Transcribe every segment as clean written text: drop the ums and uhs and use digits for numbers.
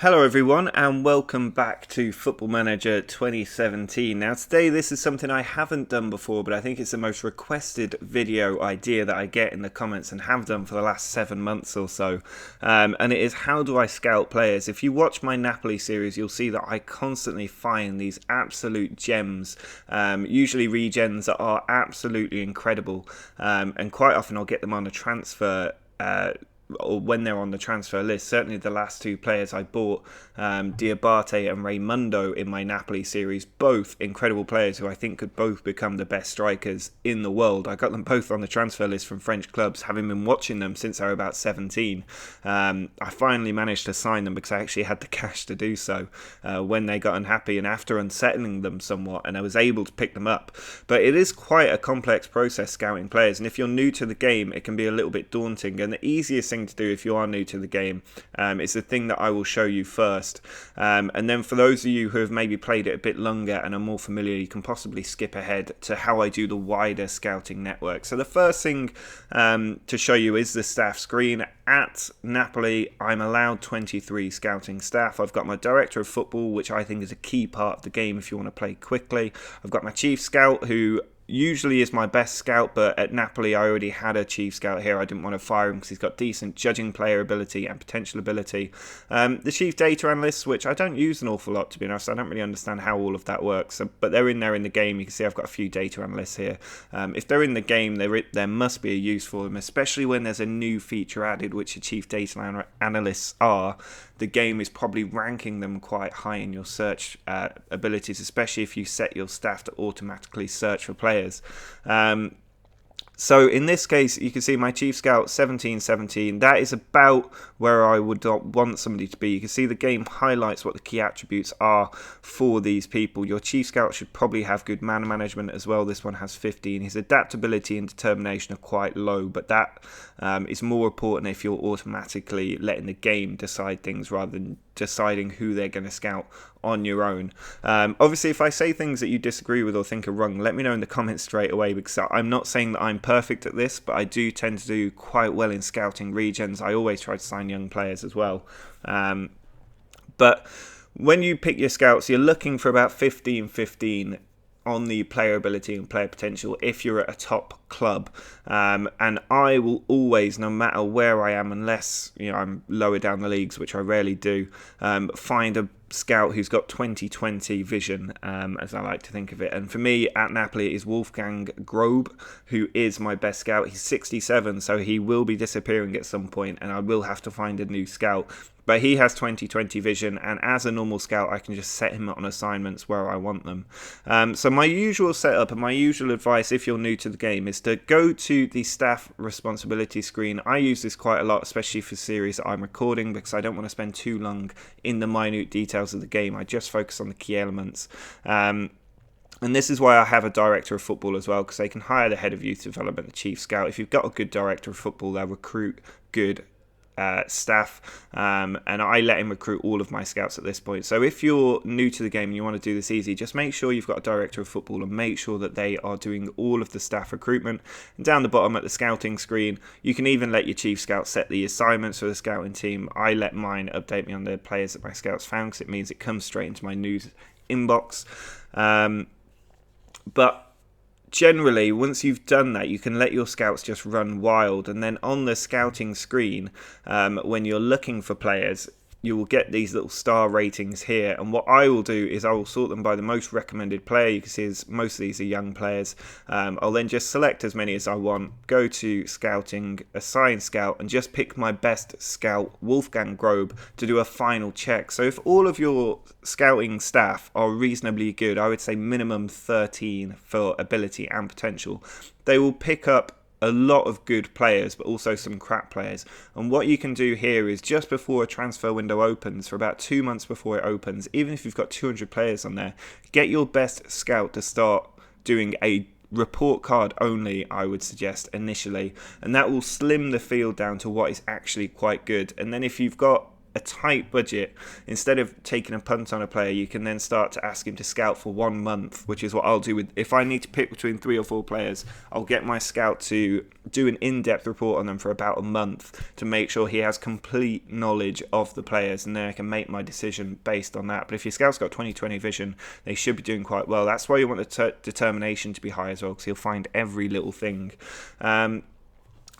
Hello everyone and welcome back to Football Manager 2017. Now today this is something I haven't done before, but I think it's the most requested video idea that I get in the comments and have done for the last 7 months or so. And it is, how do I scout players? If you watch my Napoli series, you'll see that I constantly find these absolute gems, usually regens that are absolutely incredible, and quite often I'll get them on a transfer or when they're on the transfer list. Certainly the last two players I bought, Diabate and Raimundo in my Napoli series, both incredible players who I think could both become the best strikers in the world. I got them both on the transfer list from French clubs, having been watching them since I was about 17. I finally managed to sign them because I actually had the cash to do so when they got unhappy and after unsettling them somewhat, and I was able to pick them up. But it is quite a complex process scouting players, and if you're new to the game it can be a little bit daunting, and the easiest thing to do if you are new to the game is the thing that I will show you first, and then for those of you who have maybe played it a bit longer and are more familiar, you can possibly skip ahead to how I do the wider scouting network. So the first thing to show you is the staff screen. At Napoli, I'm allowed 23 scouting staff. I've got my director of football, which I think is a key part of the game if you want to play quickly. I've got my chief scout, who usually is my best scout, but at Napoli I already had a chief scout here. I didn't want to fire him because he's got decent judging player ability and potential ability. The chief data analysts, which I don't use an awful lot, to be honest. I don't really understand how all of that works, but they're in there in the game. You can see I've got a few data analysts here. If they're in the game, there must be a use for them, especially when there's a new feature added, which the chief data analysts are. The game is probably ranking them quite high in your search abilities, especially if you set your staff to automatically search for players. So in this case, you can see my Chief Scout 17-17. That is about where I would want somebody to be. You can see the game highlights what the key attributes are for these people. Your Chief Scout should probably have good man management as well. This one has 15. His adaptability and determination are quite low, but that is more important if you're automatically letting the game decide things rather than deciding who they're going to scout on your own. Obviously, if I say things that you disagree with or think are wrong, let me know in the comments straight away, because I'm not saying that I'm perfect at this, but I do tend to do quite well in scouting regens. I always try to sign young players as well. But when you pick your scouts, you're looking for about 15-15 on the player ability and player potential if you're at a top club, and I will always, no matter where I am, unless I'm lower down the leagues, which I rarely do, find a scout who's got 2020 vision, as I like to think of it. And for me at Napoli it is Wolfgang Grobe, who is my best scout. He's 67, so he will be disappearing at some point and I will have to find a new scout. But he has 2020 vision, and as a normal scout I can just set him on assignments where I want them. So my usual setup and my usual advice if you're new to the game is to go to the staff responsibility screen. I use this quite a lot, especially for series that I'm recording, because I don't want to spend too long in the minute details of the game. I just focus on the key elements. And this is why I have a director of football as well, because they can hire the head of youth development, the chief scout. If you've got a good director of football, they'll recruit good staff, and I let him recruit all of my scouts at this point. So if you're new to the game and you want to do this easy, just make sure you've got a director of football and make sure that they are doing all of the staff recruitment. And down the bottom at the scouting screen, you can even let your chief scout set the assignments for the scouting team. I let mine update me on the players that my scouts found, because it means it comes straight into my news inbox. But generally, once you've done that, you can let your scouts just run wild, and then on the scouting screen, when you're looking for players, you will get these little star ratings here, and what I will do is I will sort them by the most recommended player. You can see most of these are young players. I'll then just select as many as I want, go to scouting, assign scout, and just pick my best scout, Wolfgang Grobe, to do a final check. So if all of your scouting staff are reasonably good, I would say minimum 13 for ability and potential, they will pick up a lot of good players, but also some crap players. And what you can do here is, just before a transfer window opens, for about 2 months before it opens, even if you've got 200 players on there, get your best scout to start doing a report card only, I would suggest initially, and that will slim the field down to what is actually quite good. And then if you've got a tight budget, instead of taking a punt on a player, you can then start to ask him to scout for 1 month, which is what I'll do with, if I need to pick between 3 or 4 players, I'll get my scout to do an in-depth report on them for about a month to make sure he has complete knowledge of the players, and then I can make my decision based on that. But if your scout's got 20/20 vision, they should be doing quite well. That's why you want the determination to be high as well, because he'll find every little thing.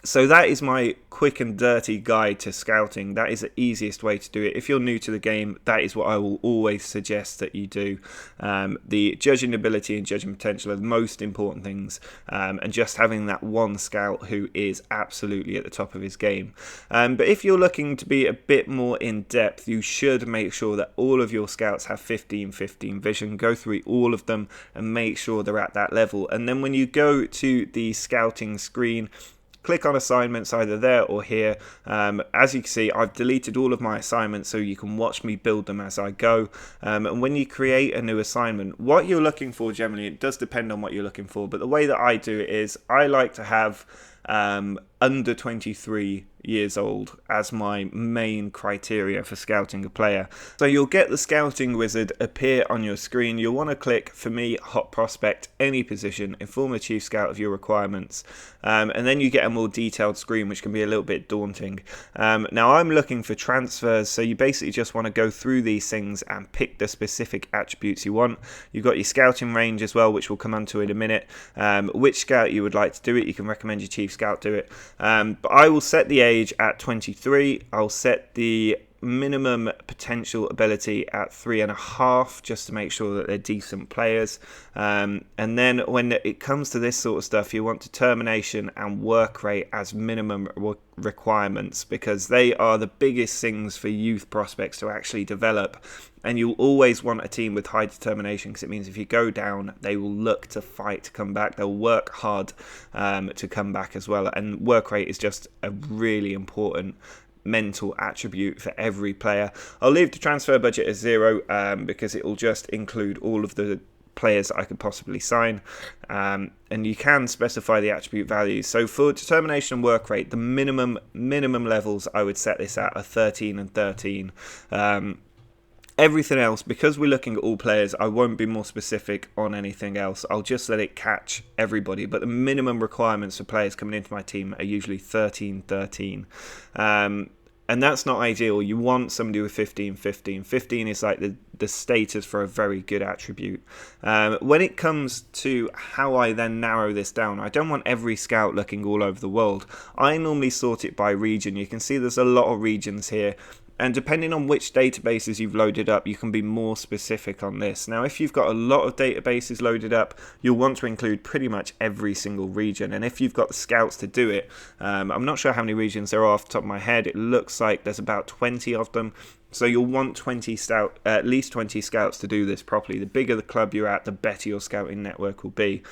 So that is my quick and dirty guide to scouting. That is the easiest way to do it. If you're new to the game, that is what I will always suggest that you do. The judging ability and judging potential are the most important things, and just having that one scout who is absolutely at the top of his game. But if you're looking to be a bit more in depth, you should make sure that all of your scouts have 15/15 vision. Go through all of them and make sure they're at that level. And then when you go to the scouting screen, click on assignments either there or here. As you can see, I've deleted all of my assignments so you can watch me build them as I go. And when you create a new assignment, what you're looking for generally, it does depend on what you're looking for, but the way that I do it is I like to have under 23 years old as my main criteria for scouting a player. So you'll get the scouting wizard appear on your screen. You'll want to click, for me, hot prospect, any position, inform the chief scout of your requirements, and then you get a more detailed screen, which can be a little bit daunting. Now I'm looking for transfers, so you basically just want to go through these things and pick the specific attributes you want. You've got your scouting range as well, which we'll come onto in a minute. Which scout you would like to do it, you can recommend your chief scout do it. But I will set the age at 23. I'll set the minimum potential ability at 3.5 just to make sure that they're decent players. And then when it comes to this sort of stuff, you want determination and work rate as minimum requirements, because they are the biggest things for youth prospects to actually develop. And you'll always want a team with high determination, because it means if you go down, they will look to fight to come back. They'll work hard to come back as well. And work rate is just a really important mental attribute for every player. I'll leave the transfer budget as 0 because it will just include all of the players that I could possibly sign, and you can specify the attribute values. So for determination and work rate, the minimum levels I would set this at are 13 and 13. Everything else, because we're looking at all players, I won't be more specific on anything else. I'll just let it catch everybody. But the minimum requirements for players coming into my team are usually 13-13. And that's not ideal. You want somebody with 15-15. 15 is like the status for a very good attribute. When it comes to how I then narrow this down, I don't want every scout looking all over the world. I normally sort it by region. You can see there's a lot of regions here. And depending on which databases you've loaded up, you can be more specific on this. Now, if you've got a lot of databases loaded up, you'll want to include pretty much every single region. And if you've got the scouts to do it, I'm not sure how many regions there are off the top of my head. It looks like there's about 20 of them. So you'll want at least 20 scouts to do this properly. The bigger the club you're at, the better your scouting network will be.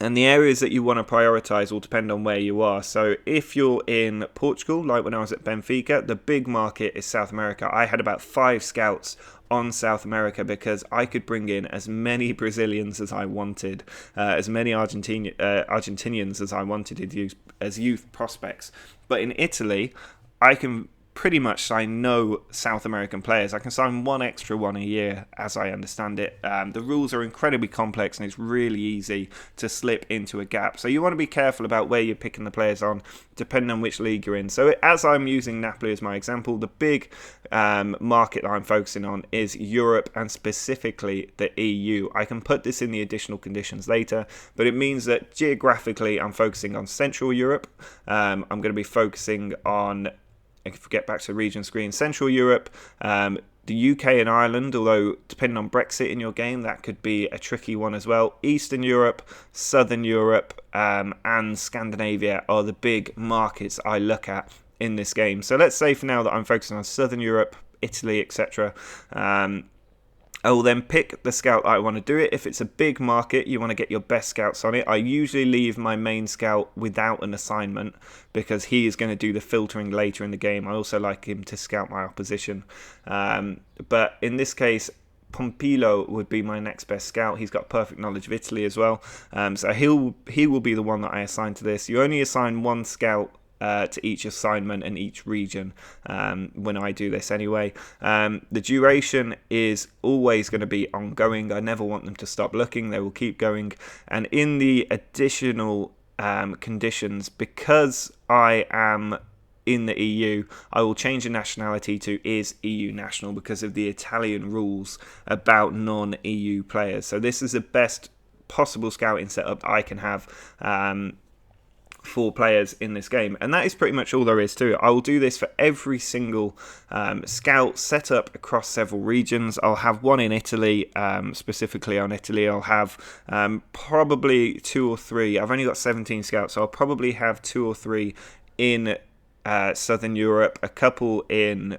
And the areas that you want to prioritise will depend on where you are. So if you're in Portugal, like when I was at Benfica, the big market is South America. I had about 5 scouts on South America because I could bring in as many Brazilians as I wanted, as many Argentinians as I wanted as youth prospects. But in Italy, I can pretty much sign no South American players. I can sign one extra one a year, as I understand it. The rules are incredibly complex and it's really easy to slip into a gap. So you want to be careful about where you're picking the players on, depending on which league you're in. So as I'm using Napoli as my example, the big market that I'm focusing on is Europe and specifically the EU. I can put this in the additional conditions later, but it means that geographically I'm focusing on Central Europe. I'm going to be focusing on, if we get back to the region screen, Central Europe, the UK and Ireland, although depending on Brexit in your game, that could be a tricky one as well. Eastern Europe, Southern Europe, and Scandinavia are the big markets I look at in this game. So let's say for now that I'm focusing on Southern Europe, Italy, etc. I will then pick the scout that I want to do it. If it's a big market, you want to get your best scouts on it. I usually leave my main scout without an assignment because he is going to do the filtering later in the game. I also like him to scout my opposition. But in this case, Pompilo would be my next best scout. He's got perfect knowledge of Italy as well. So he will be the one that I assign to this. You only assign one scout to each assignment and each region when I do this anyway. The duration is always going to be ongoing. I never want them to stop looking. They will keep going. And in the additional conditions, because I am in the EU, I will change the nationality to is EU national because of the Italian rules about non-EU players. So this is the best possible scouting setup that I can have for players in this game, and that is pretty much all there is to it. I will do this for every single scout set up across several regions. I'll have one in Italy, specifically on Italy. I'll have probably 2 or 3. I've only got 17 scouts, so I'll probably have 2 or 3 in Southern Europe, a couple in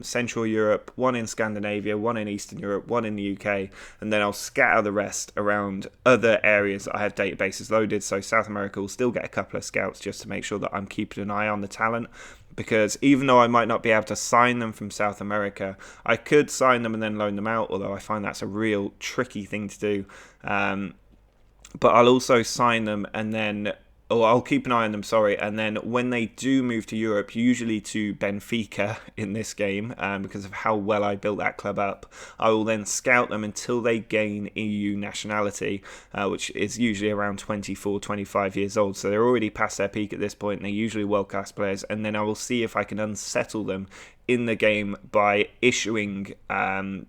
Central Europe, one in Scandinavia, one in Eastern Europe, one in the UK, and then I'll scatter the rest around other areas that I have databases loaded. So South America will still get a couple of scouts just to make sure that I'm keeping an eye on the talent, because even though I might not be able to sign them from South America, I could sign them and then loan them out, although I find that's a real tricky thing to do. But I'll also sign them and then I'll keep an eye on them, and then when they do move to Europe, usually to Benfica in this game, because of how well I built that club up, I will then scout them until they gain EU nationality, which is usually around 24, 25 years old. So they're already past their peak at this point, and they're usually world-class players, and then I will see if I can unsettle them in the game by issuing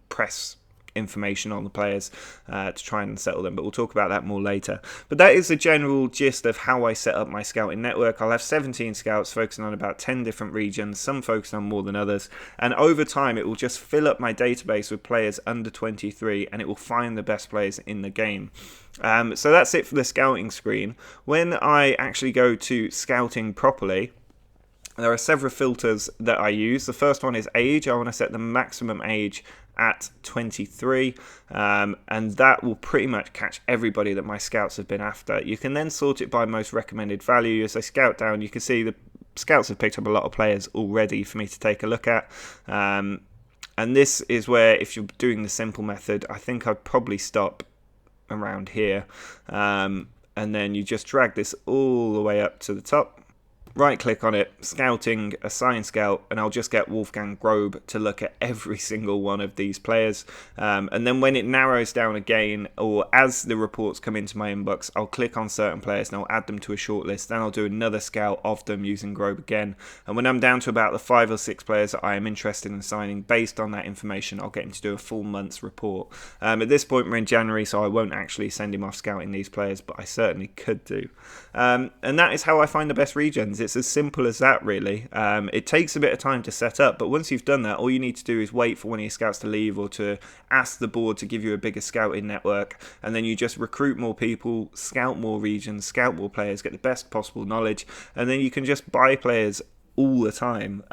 press information on the players to try and settle them, but we'll talk about that more later. But that is the general gist of how I set up my scouting network. I'll have 17 scouts focusing on about 10 different regions, some focusing on more than others, and over time it will just fill up my database with players under 23, and it will find the best players in the game. So that's it for the scouting screen. When I actually go to scouting properly, there are several filters that I use. The first one is age. I want to set the maximum age at 23, and that will pretty much catch everybody that my scouts have been after. You can then sort it by most recommended value. As I scout down, you can see the scouts have picked up a lot of players already for me to take a look at, and this is where, if you're doing the simple method, I think I'd probably stop around here, and then you just drag this all the way up to the top. Right click on it, scouting, assign scout, and I'll just get Wolfgang Grobe to look at every single one of these players. And then when it narrows down again, or as the reports come into my inbox, I'll click on certain players and I'll add them to a shortlist. Then I'll do another scout of them using Grobe again. And when I'm down to about the 5 or 6 players that I am interested in signing, based on that information, I'll get him to do a full month's report. At this point, we're in January, so I won't actually send him off scouting these players, but I certainly could do. And that is how I find the best regions. It's as simple as that, really. It takes a bit of time to set up, but once you've done that, all you need to do is wait for one of your scouts to leave, or to ask the board to give you a bigger scouting network, and then you just recruit more people, scout more regions, scout more players, get the best possible knowledge, and then you can just buy players all the time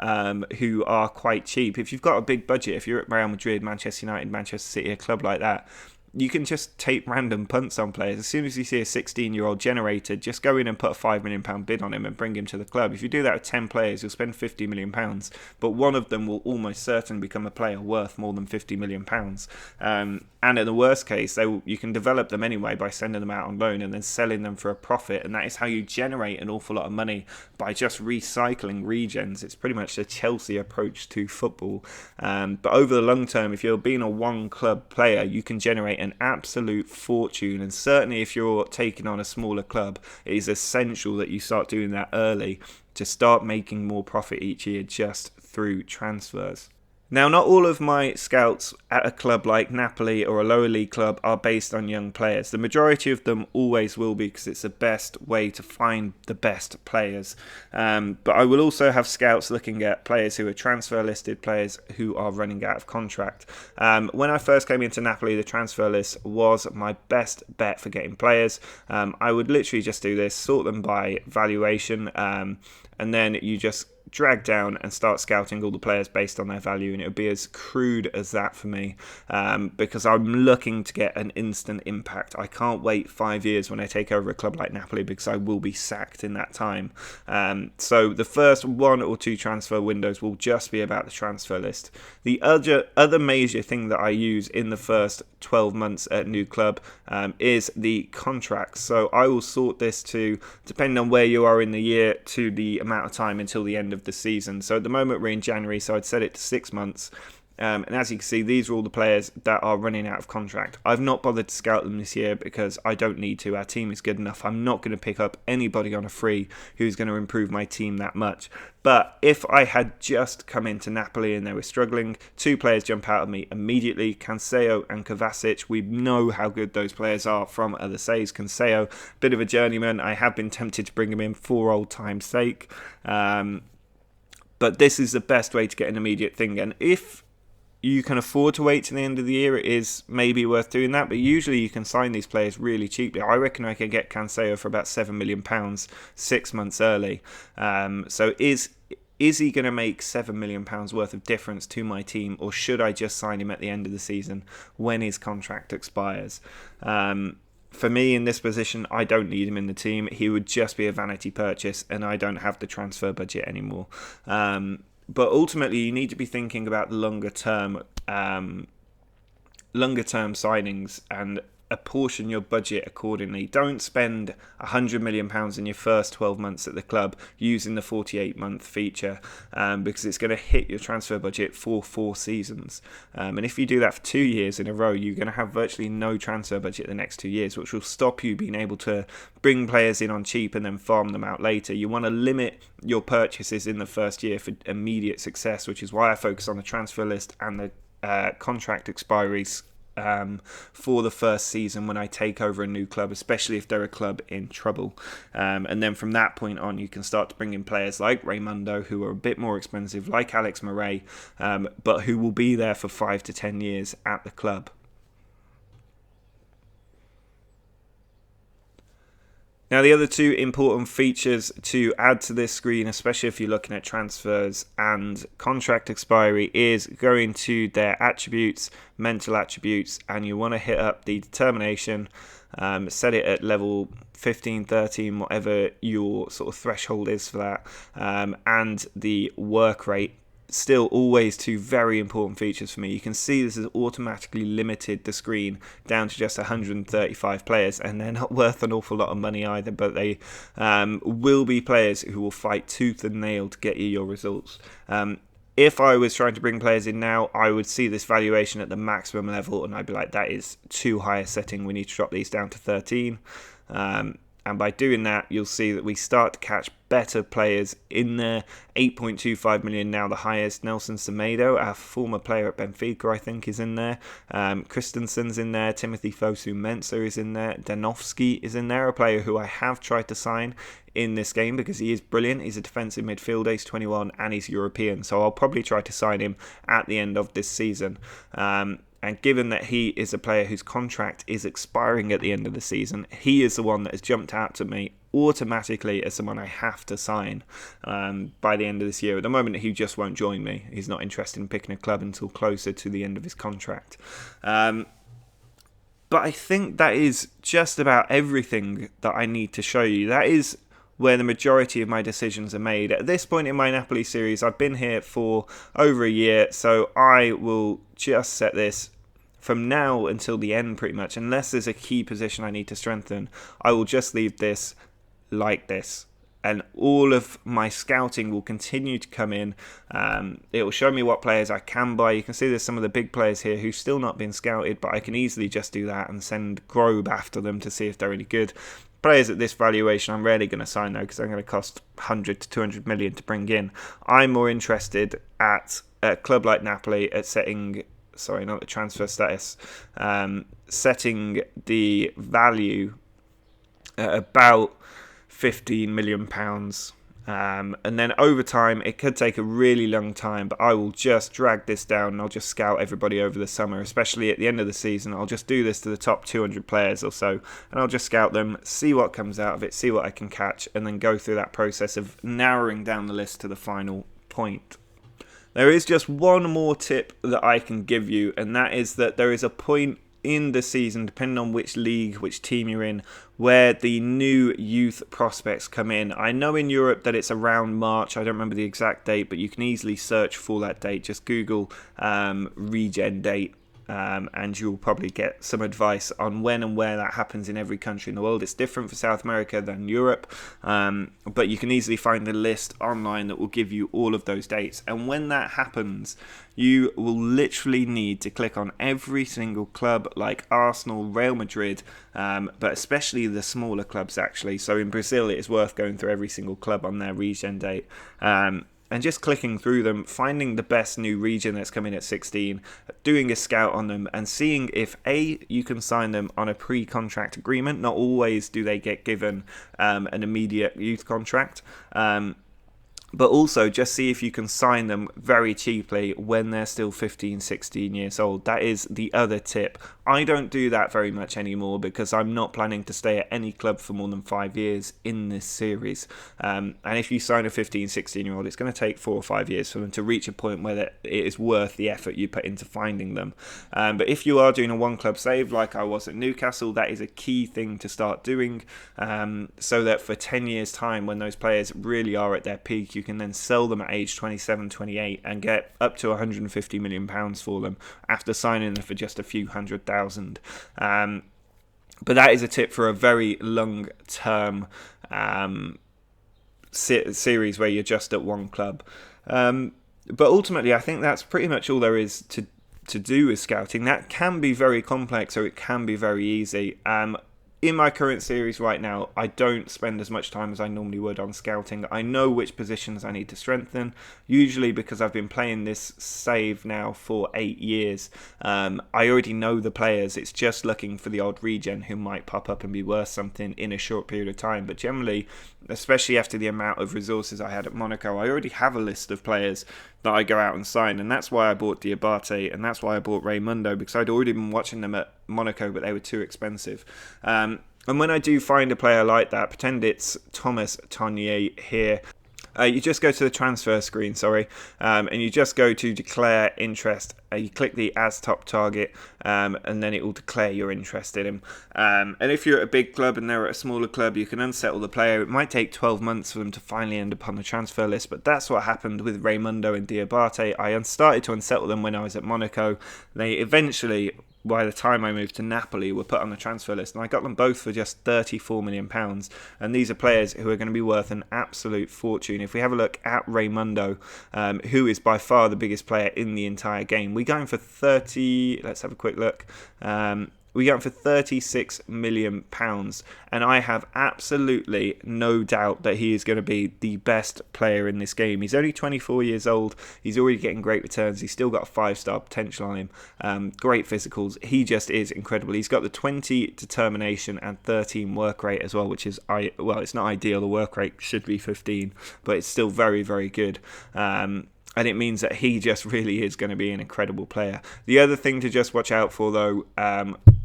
who are quite cheap. If you've got a big budget, if you're at Real Madrid, Manchester United, Manchester City, a club like that, you can just take random punts on players. As soon as you see a 16-year-old generated, just go in and put a £5 million bid on him and bring him to the club. If you do that with 10 players, you'll spend £50 million, but one of them will almost certainly become a player worth more than £50 million. And in the worst case, you can develop them anyway by sending them out on loan and then selling them for a profit. And that is how you generate an awful lot of money, by just recycling regens. It's pretty much the Chelsea approach to football. But over the long term, if you're being a one-club player, you can generate an absolute fortune. And certainly if you're taking on a smaller club, it is essential that you start doing that early to start making more profit each year just through transfers. Now, not all of my scouts at a club like Napoli or a lower league club are based on young players. The majority of them always will be, because it's the best way to find the best players. But I will also have scouts looking at players who are transfer listed, players who are running out of contract. When I first came into Napoli, the transfer list was my best bet for getting players. I would literally just do this, sort them by valuation, and then you just drag down and start scouting all the players based on their value, and it would be as crude as that for me, because I'm looking to get an instant impact. I can't wait 5 years when I take over a club like Napoli, because I will be sacked in that time. So the first 1 or 2 transfer windows will just be about the transfer list. The other major thing that I use in the first 12 months at a new club is the contracts. So I will sort this to, depending on where you are in the year, to the amount of time until the end of the season. So at the moment we're in January, so I'd set it to 6 months. And as you can see, these are all the players that are running out of contract. I've not bothered to scout them this year because I don't need to. Our team is good enough. I'm not going to pick up anybody on a free who's going to improve my team that much. But if I had just come into Napoli and they were struggling, 2 players jump out at me immediately, Cancelo and Kovacic. We know how good those players are from other saves. Cancelo, bit of a journeyman. I have been tempted to bring him in for old time's sake. But this is the best way to get an immediate thing. And if you can afford to wait to the end of the year, it is maybe worth doing that, but usually you can sign these players really cheaply. I reckon I could get Cancelo for about £7 million 6 months early. So is he going to make £7 million worth of difference to my team, or should I just sign him at the end of the season when his contract expires? For me, in this position, I don't need him in the team. He would just be a vanity purchase, and I don't have the transfer budget anymore. But ultimately, you need to be thinking about the longer term signings and apportion your budget accordingly. Don't spend £100 million in your first 12 months at the club using the 48-month feature, because it's going to hit your transfer budget for 4 seasons. And if you do that for 2 years in a row, you're going to have virtually no transfer budget the next 2 years, which will stop you being able to bring players in on cheap and then farm them out later. You want to limit your purchases in the first year for immediate success, which is why I focus on the transfer list and the contract expiries for the first season when I take over a new club, especially if they're a club in trouble. And then from that point on, you can start to bring in players like Raimundo, who are a bit more expensive, like Alex Murray, but who will be there for 5 to 10 years at the club. Now, the other 2 important features to add to this screen, especially if you're looking at transfers and contract expiry, is going to their attributes, mental attributes, and you want to hit up the determination, set it at level 15, 13, whatever your sort of threshold is for that, and the work rate. Still always 2 very important features for me. You can see this has automatically limited the screen down to just 135 players, and they're not worth an awful lot of money either, but they will be players who will fight tooth and nail to get you your results. If I was trying to bring players in now, I would see this valuation at the maximum level, and I'd be like, that is too high a setting. We need to drop these down to 13. And by doing that, you'll see that we start to catch better players in there. 8.25 million now, the highest. Nelson Semedo, our former player at Benfica, I think, is in there. Christensen's in there. Timothy Fosu-Mensah is in there. Danovsky is in there, a player who I have tried to sign in this game because he is brilliant. He's a defensive midfielder, he's 21, and he's European. So I'll probably try to sign him at the end of this season. And given that he is a player whose contract is expiring at the end of the season, he is the one that has jumped out to me automatically as someone I have to sign by the end of this year. At the moment, he just won't join me. He's not interested in picking a club until closer to the end of his contract. But I think that is just about everything that I need to show you. That is where the majority of my decisions are made. At this point in my Napoli series, I've been here for over a year, so I will just set this from now until the end pretty much. Unless there's a key position I need to strengthen, I will just leave this like this. And all of my scouting will continue to come in. It will show me what players I can buy. You can see there's some of the big players here who've still not been scouted, but I can easily just do that and send Grobe after them to see if they're any good. Players at this valuation I'm rarely going to sign though, because they're going to cost 100 to 200 million to bring in. I'm more interested at a club like Napoli at setting, sorry, not the transfer status, setting the value at about £15 million And then over time, it could take a really long time, but I will just drag this down and I'll just scout everybody over the summer, especially at the end of the season. I'll just do this to the top 200 players or so, and I'll just scout them, see what comes out of it, see what I can catch, and then go through that process of narrowing down the list to the final point. There is just one more tip that I can give you, and that is that there is a point in the season, depending on which league, which team you're in, where the new youth prospects come in. I know in Europe that it's around March. I don't remember the exact date, but you can easily search for that date. Just Google regen date. And you'll probably get some advice on when and where that happens in every country in the world. It's different for South America than Europe, but you can easily find a list online that will give you all of those dates. And when that happens, you will literally need to click on every single club like Arsenal, Real Madrid, but especially the smaller clubs actually. So in Brazil, it is worth going through every single club on their regen date. And just clicking through them, finding the best new region that's coming at 16, doing a scout on them, and seeing if A, you can sign them on a pre-contract agreement. Not always do they get given an immediate youth contract. But also just see if you can sign them very cheaply when they're still 15, 16 years old. That is the other tip. I don't do that very much anymore because I'm not planning to stay at any club for more than 5 years in this series. And if you sign a 15, 16-year-old, it's going to take 4 or 5 years for them to reach a point where it is worth the effort you put into finding them. But if you are doing a one-club save like I was at Newcastle, that is a key thing to start doing, so that for 10 years' time, when those players really are at their peak, you can then sell them at age 27, 28 and get up to £150 million for them after signing them for just a few $100,000. But that is a tip for a very long-term series where you're just at one club. But ultimately, I think that's pretty much all there is to do with scouting. That can be very complex or it can be very easy. In my current series right now, I don't spend as much time as I normally would on scouting. I know which positions I need to strengthen, usually because I've been playing this save now for 8 years. I already know the players. It's just looking for the odd regen who might pop up and be worth something in a short period of time. But generally, especially after the amount of resources I had at Monaco, I already have a list of players that I go out and sign, and that's why I bought Diabate, and that's why I bought Raimundo, because I'd already been watching them at Monaco, but they were too expensive. And when I do find a player like that, pretend it's Thomas Tonnier here, you just go to the transfer screen, and you just go to declare interest. You click the as top target, and then it will declare your interest in him. And if you're at a big club and they're at a smaller club, you can unsettle the player. It might take 12 months for them to finally end up on the transfer list, but that's what happened with Raimundo and Diabate. I started to unsettle them when I was at Monaco. They eventually, by the time I moved to Napoli, were put on the transfer list, and I got them both for just £34 million. And these are players who are going to be worth an absolute fortune. If we have a look at Raimundo, who is by far the biggest player in the entire game, we're going for 30. Let's have a quick look. We're going for £36 million, and I have absolutely no doubt that he is going to be the best player in this game. He's only 24 years old. He's already getting great returns. He's still got a 5-star potential on him. Great physicals. He just is incredible. He's got the 20 determination and 13 work rate as well, which is, it's not ideal. The work rate should be 15, but it's still very, very good. And it means that he just really is going to be an incredible player. The other thing to just watch out for, though,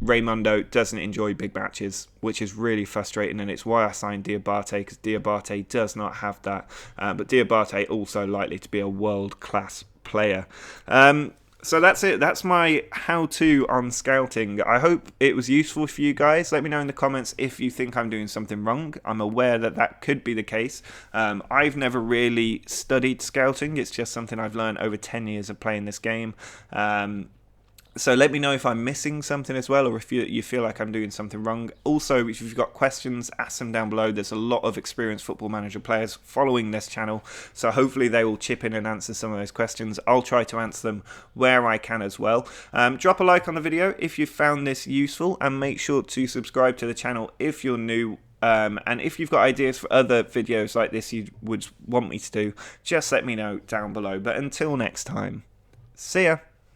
Raimundo doesn't enjoy big matches, which is really frustrating, and it's why I signed Diabate, because Diabate does not have that. But Diabate also likely to be a world-class player. So that's it. That's my how-to on scouting. I hope it was useful for you guys. Let me know in the comments if you think I'm doing something wrong. I'm aware that that could be the case. I've never really studied scouting. It's just something I've learned over 10 years of playing this game. So let me know if I'm missing something as well, or if you feel like I'm doing something wrong. Also, if you've got questions, ask them down below. There's a lot of experienced Football Manager players following this channel, so hopefully they will chip in and answer some of those questions. I'll try to answer them where I can as well. Drop a like on the video if you found this useful, and make sure to subscribe to the channel if you're new. And if you've got ideas for other videos like this you would want me to do, just let me know down below. But until next time, see ya!